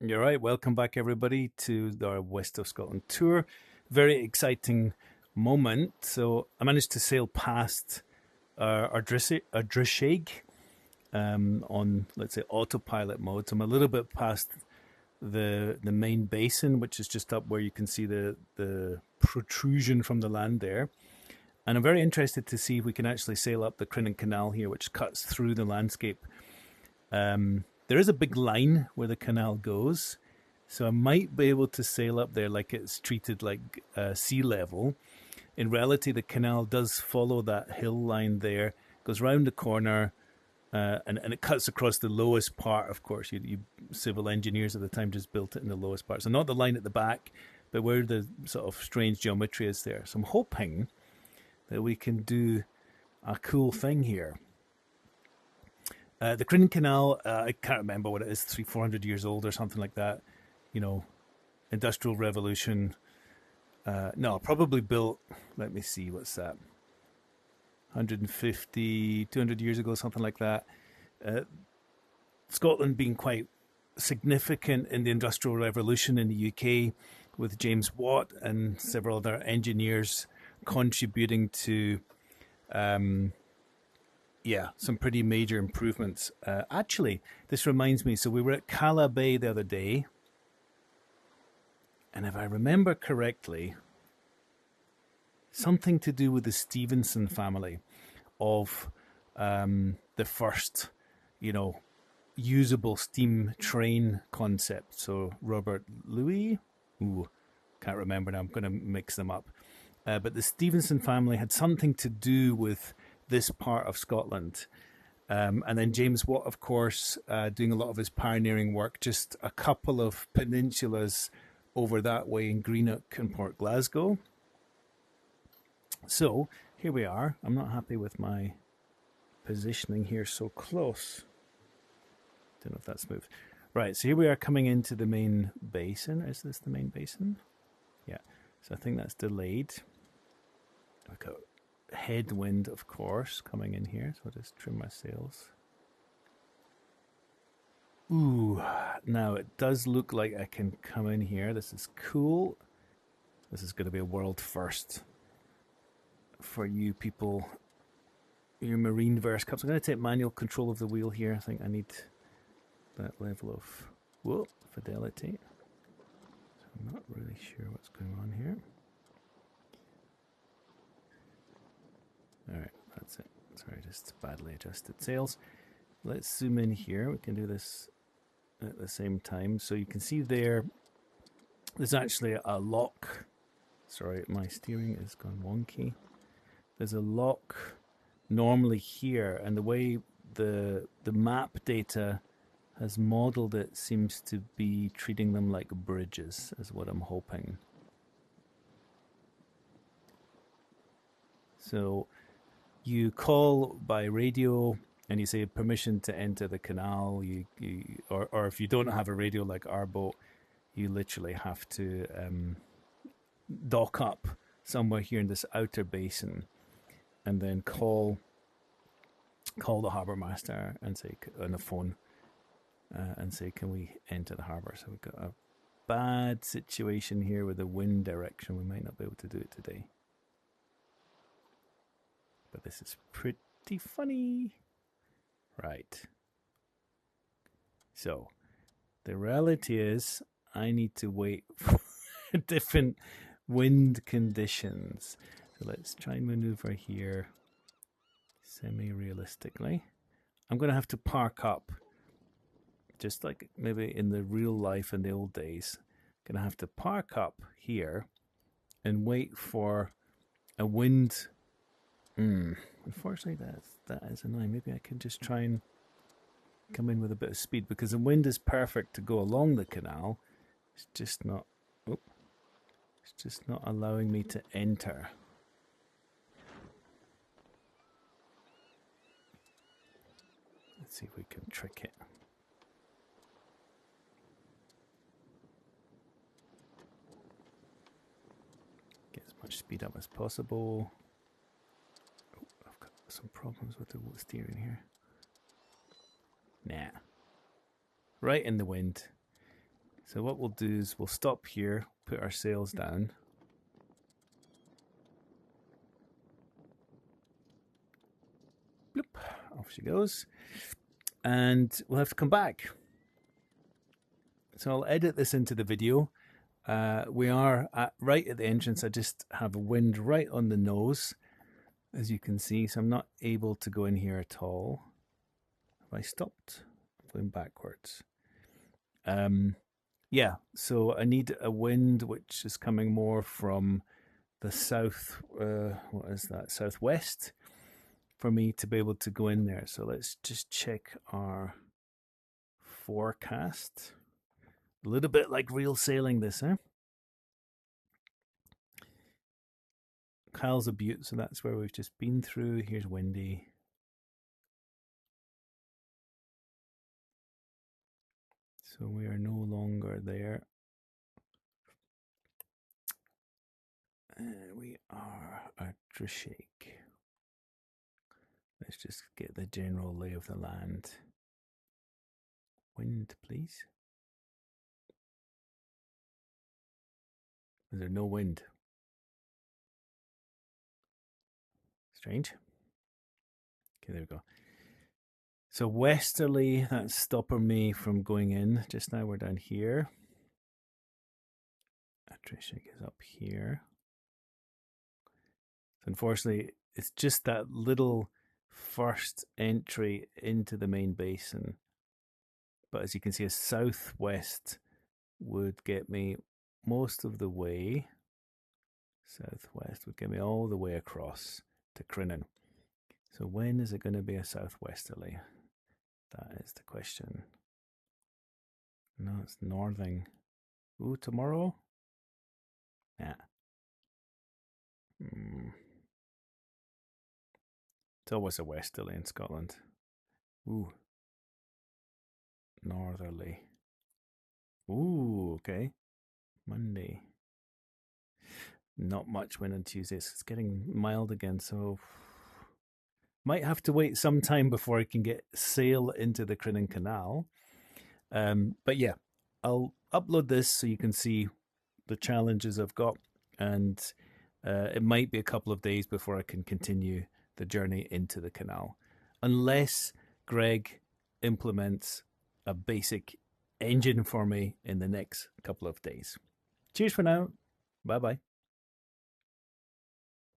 You're right. Welcome back, everybody, to our West of Scotland tour. Very exciting moment. So I managed to sail past Ardrishaig on, let's say, autopilot mode. So I'm a little bit past the main basin, which is just up where you can see the protrusion from the land there. And I'm very interested to see if we can actually sail up the Crinnan Canal here, which cuts through the landscape. There is a big line where the canal goes, so I might be able to sail up there like it's treated like sea level. In reality, the canal does follow that hill line there, goes round the corner, and it cuts across the lowest part, of course. You civil engineers at the time just built it in the lowest part. So not the line at the back, but where the sort of strange geometry is there. So I'm hoping that we can do a cool thing here. The Crinnan Canal, I can't remember what it is, 300-400 years old or something like that. You know, Industrial Revolution. No, probably built, let me see, what's that? 150, 200 years ago, something like that. Scotland being quite significant in the Industrial Revolution in the UK, with James Watt and several other engineers contributing to some pretty major improvements. Actually, this reminds me, so we were at Cala Bay the other day, and if I remember correctly, something to do with the Stevenson family of the first, usable steam train concept. So Robert Louis, can't remember now, I'm going to mix them up. But the Stevenson family had something to do with this part of Scotland. And then James Watt, of course, doing a lot of his pioneering work, just a couple of peninsulas over that way in Greenock and Port Glasgow. So here we are. I'm not happy with my positioning here so close. Don't know if that's smooth. Right, so here we are coming into the main basin. Is this the main basin? Yeah, so I think that's delayed. We've got headwind, of course, coming in here, so I'll just trim my sails. Ooh, now it does look like I can come in here. This is cool. This is going to be a world first for you people, your Marineverse cups. I'm going to take manual control of the wheel here. I think I need that level of fidelity. So I'm not really sure what's going on here. Alright, that's it. Sorry, just badly adjusted sails. Let's zoom in here. We can do this at the same time. So you can see there's actually a lock. Sorry, my steering has gone wonky. There's a lock normally here, and the way the map data has modeled it seems to be treating them like bridges, is what I'm hoping. So you call by radio and you say permission to enter the canal. Or if you don't have a radio like our boat, you literally have to dock up somewhere here in this outer basin, and then call the harbour master and say on the phone and say, can we enter the harbour? So we've got a bad situation here with the wind direction. We might not be able to do it today, but this is pretty funny. Right. So the reality is I need to wait for different wind conditions. So let's try and maneuver here semi-realistically. I'm going to have to park up, just like maybe in the real life in the old days. I'm going to have to park up here and wait for a wind. Unfortunately, that is annoying. Maybe I can just try and come in with a bit of speed, because the wind is perfect to go along the canal. It's just not. It's just not allowing me to enter. Let's see if we can trick it. Get as much speed up as possible. I've got some problems with the steering here. Nah. Right in the wind. So what we'll do is we'll stop here, put our sails down. Bloop, off she goes. And we'll have to come back. So I'll edit this into the video. We are right at the entrance. I just have a wind right on the nose, as you can see. So I'm not able to go in here at all. Have I stopped? I'm going backwards. Yeah, so I need a wind which is coming more from the south, what is that, southwest, for me to be able to go in there. So let's just check our forecast. A little bit like real sailing this, eh? Kyle's a butte, so that's where we've just been through. Here's windy. So we are no longer there. We are at Drishake. Let's just get the general lay of the land. Wind, please. Is there no wind? Strange. Okay, there we go. So westerly, that's stopping me from going in. Just now we're down here. Drishake is up here. So unfortunately, it's just that little first entry into the main basin. But as you can see, a southwest would get me most of the way. Southwest would get me all the way across to Crinnan. So when is it going to be a southwesterly? That is the question. No, it's northing. Ooh, tomorrow? Yeah. It's always a westerly in Scotland. Ooh. Northerly. Ooh, okay. Monday. Not much wind on Tuesdays. It's getting mild again, so might have to wait some time before I can get sail into the Crinnan Canal. But yeah, I'll upload this so you can see the challenges I've got, and it might be a couple of days before I can continue the journey into the canal, unless Greg implements a basic engine for me in the next couple of days. Cheers for now. Bye bye.